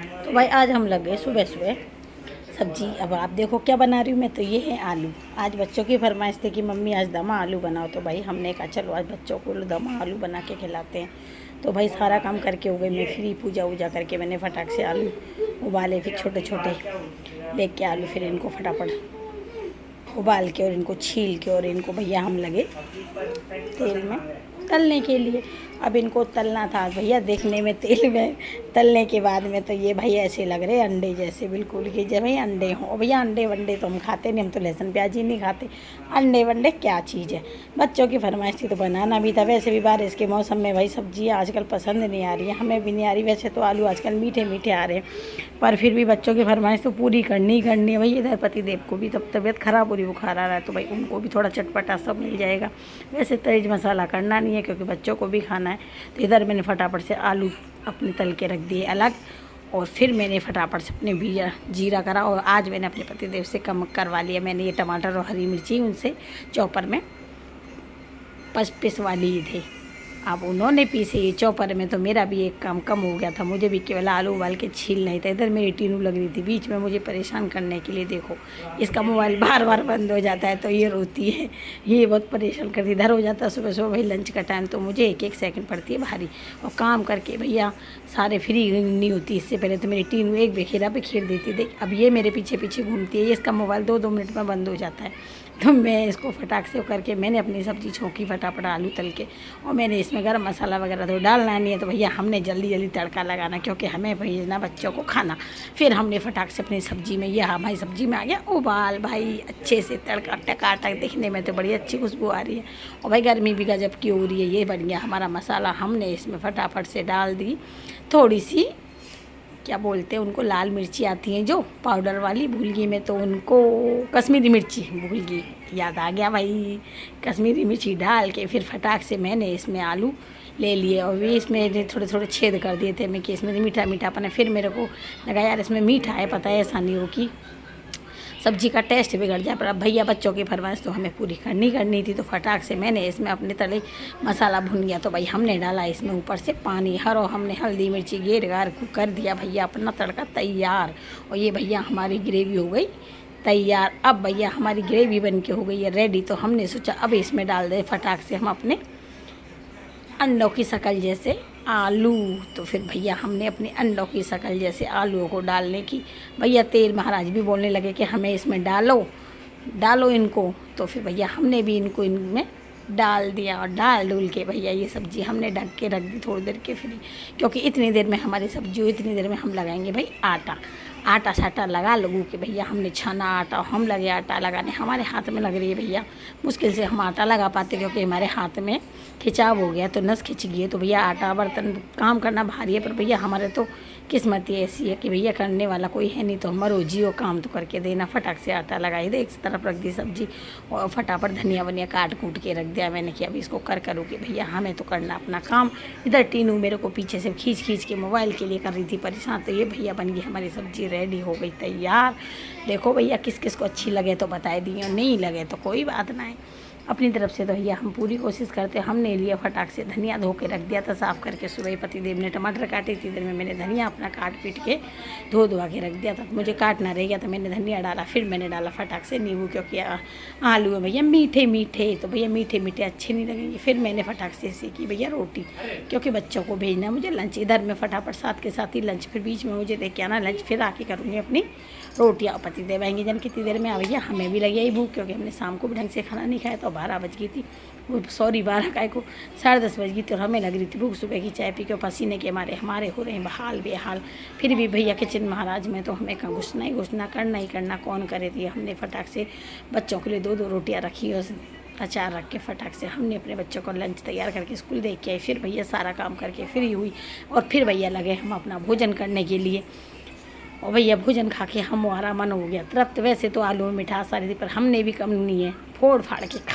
तो भाई आज हम लग गए सुबह सुबह सब्जी। अब आप देखो क्या बना रही हूँ मैं, तो ये है आलू। आज बच्चों की फरमाइश थी कि मम्मी आज दमा आलू बनाओ, तो भाई हमने कहा चलो आज बच्चों को दमा आलू बना के खिलाते हैं। तो भाई सारा काम करके हो गई मैं फ्री, पूजा वूजा करके मैंने फटाक से आलू उबाले, फिर छोटे छोटे लेके आलू, फिर इनको फटाफट उबाल के और इनको छील के और इनको भैया हम लगे तेल में तलने के लिए। अब इनको तलना था भैया, देखने में तेल में तलने के बाद में तो ये भाई ऐसे लग रहे अंडे जैसे, बिल्कुल कि जब भाई अंडे हों। भैया अंडे वंडे तो हम खाते नहीं, हम तो लहसुन प्याज ही नहीं खाते। अंडे वंडे क्या चीज़ है, बच्चों की फरमाइश थी तो बनाना भी था। वैसे भी बारिश के मौसम में भाई सब्जी आजकल पसंद नहीं आ रही है, हमें भी नहीं आ रही। वैसे तो आलू आजकल मीठे मीठे आ रहे हैं, पर फिर भी बच्चों की फरमाइश तो पूरी करनी ही करनी है। भाई इधर पतिदेव को भी तब तबीयत ख़राब हो रही, बुखार आ रहा है, तो भाई उनको भी थोड़ा चटपटा सब मिल जाएगा। वैसे तेज मसाला करना नहीं है क्योंकि बच्चों को भी खाना है। तो इधर मैंने फटाफट से आलू अपने तल के रख दिए अलग, और फिर मैंने फटाफट से अपने जीरा करा। और आज मैंने अपने पतिदेव से कम करवा लिया, मैंने ये टमाटर और हरी मिर्ची उनसे चॉपर में पिसवा लिए थे। अब उन्होंने पीसे ये चॉपर में, तो मेरा भी एक काम कम हो गया था, मुझे भी केवल आलू उबाल के छीलना ही था। इधर मेरी टीनू लग रही थी बीच में मुझे परेशान करने के लिए। देखो इसका मोबाइल बार बार बंद हो जाता है तो ये रोती है, ये बहुत परेशान करती। इधर हो जाता है सुबह सुबह भाई लंच का टाइम, तो मुझे एक एक सेकंड पड़ती है भारी। और काम करके भैया सारे फ्री नहीं होती। इससे पहले तो मेरी टीनू एक बेखेरा पे खेल देती। देख अब ये मेरे पीछे पीछे घूमती है, ये इसका मोबाइल 2-2 मिनट में बंद हो जाता है। तो मैं इसको फटाक से करके मैंने अपनी सब्ज़ी छोंकी फटाफट आलू तल के, और मैंने इसमें गरम मसाला वगैरह तो डालना नहीं है। तो भैया हमने जल्दी जल्दी तड़का लगाना, क्योंकि हमें भेजना बच्चों को खाना। फिर हमने फटाक से अपनी सब्ज़ी में, यह हमारी सब्ज़ी में आ गया उबाल भाई अच्छे से तड़का टकाटक, दिखने में तो बड़ी अच्छी खुशबू आ रही है। और भाई गर्मी भी गजब की हो रही है। ये बन गया हमारा मसाला, हमने इसमें फटाफट से डाल दी थोड़ी सी, क्या बोलते हैं उनको, लाल मिर्ची आती हैं जो पाउडर वाली, भूल गई मैं तो उनको, कश्मीरी मिर्ची भूल गई, याद आ गया भाई। कश्मीरी मिर्ची डाल के फिर फटाक से मैंने इसमें आलू ले लिए, और भी इसमें थोड़े थोड़े छेद कर दिए थे मैं कि इसमें मीठा मीठापन है। फिर मेरे को लगा यार इसमें मीठा है, पता है ऐसा नहीं हो कि सब्जी का टेस्ट बिगड़ जाए। पर अब भैया बच्चों की फरमाइश तो हमें पूरी करनी थी, तो फटाक से मैंने इसमें अपने तले मसाला भुन गया। तो भाई हमने डाला इसमें ऊपर से पानी, और हमने हल्दी मिर्ची घेर घार कर दिया भैया अपना तड़का तैयार। और ये भैया हमारी ग्रेवी हो गई तैयार। अब भैया हमारी ग्रेवी बन के हो गई है रेडी। तो हमने सोचा अब इसमें डाल दे फटाक से हम अपने अंडों की शक्ल जैसे आलू। तो फिर भैया हमने अपने अंडों की शक्ल जैसे आलूओं को डालने की, भैया तेल महाराज भी बोलने लगे कि हमें इसमें डालो इनको। तो फिर भैया हमने भी इनको इनमें डाल दिया, और डाल डूल के भैया ये सब्ज़ी हमने ढक के रख दी थोड़ी देर के फ्री, क्योंकि इतनी देर में हमारी सब्ज़ी हो, इतनी देर में हम लगाएंगे भाई आटा साटा लगा लगू के भैया हमने छाना आटा, हम लगे आटा लगाने। हमारे हाथ में लग रही है भैया, मुश्किल से हम आटा लगा पाते क्योंकि हमारे हाथ में खिंचाव हो गया, तो नस खिंच गई है। तो भैया आटा बर्तन काम करना भारी है, पर भैया हमारे तो किस्मत ही ऐसी है कि भैया करने वाला कोई है नहीं, तो हम रोजी वो काम तो करके देना। फटाक से आटा लगाई दे, एक तरफ रख दी सब्जी, और फटाफट धनिया वनिया काट कूट के रख दिया मैंने कि अभी इसको करूँ कि भैया हमें तो करना अपना काम। इधर टीनू मेरे को पीछे से खींच के मोबाइल के लिए कर रही थी परेशान। तो ये भैया बन गई हमारी सब्जी रेडी हो गई तैयार। देखो भैया किस किस को अच्छी लगे तो बताए दिए, और नहीं लगे तो कोई बात ना है। अपनी तरफ से तो भैया हम पूरी कोशिश करते। हमने लिया फटाक से धनिया धो के रख दिया था साफ़ करके, सुबह ही पतिदेव ने टमाटर काटे थे, इधर में मैंने धनिया अपना काट पीट के धो धुआ के रख दिया था। मुझे काटना रह गया तो मैंने धनिया डाला, फिर मैंने डाला फटाक से नींबू, क्योंकि आलू है भैया मीठे मीठे, तो भैया मीठे मीठे अच्छे नहीं लगेंगे। फिर मैंने फटाक से सीखी भैया रोटी, क्योंकि बच्चों को भेजना मुझे लंच। इधर में फटाफट साथ के साथ ही लंच, फिर बीच में मुझे देख के आना लंच, फिर आके करूँगी अपनी रोटियाँ। पतिदेव आएंगे जन कितनी देर में आ भैया, हमें भी लगी आई भूख, क्योंकि हमने शाम को भी ढंग से खाना नहीं खाया। तो 12 बज गई थी, वो सॉरी 12 काय को 10:30 बज गई। तो हमें लग रही थी भूख, सुबह की चाय पी के पसीने के हमारे हो रहे हैं बहाल बेहाल। फिर भी भैया किचन महाराज में तो हमें कहाँ घुसना करना ही करना, कौन करे थी। हमने फटाक से बच्चों के लिए 2-2 रोटियाँ रखी और अचार रख के फटाक से हमने अपने बच्चों को लंच तैयार करके स्कूल देख के आई। फिर भैया सारा काम करके फ्री हुई, और फिर भैया लगे हम अपना भोजन करने के लिए। और भैया भोजन खा के हमारा मन हो गया तृप्त। वैसे तो आलू में मिठास आ रही थी, पर हमने भी कम नहीं है, फोड़ फाड़ के खा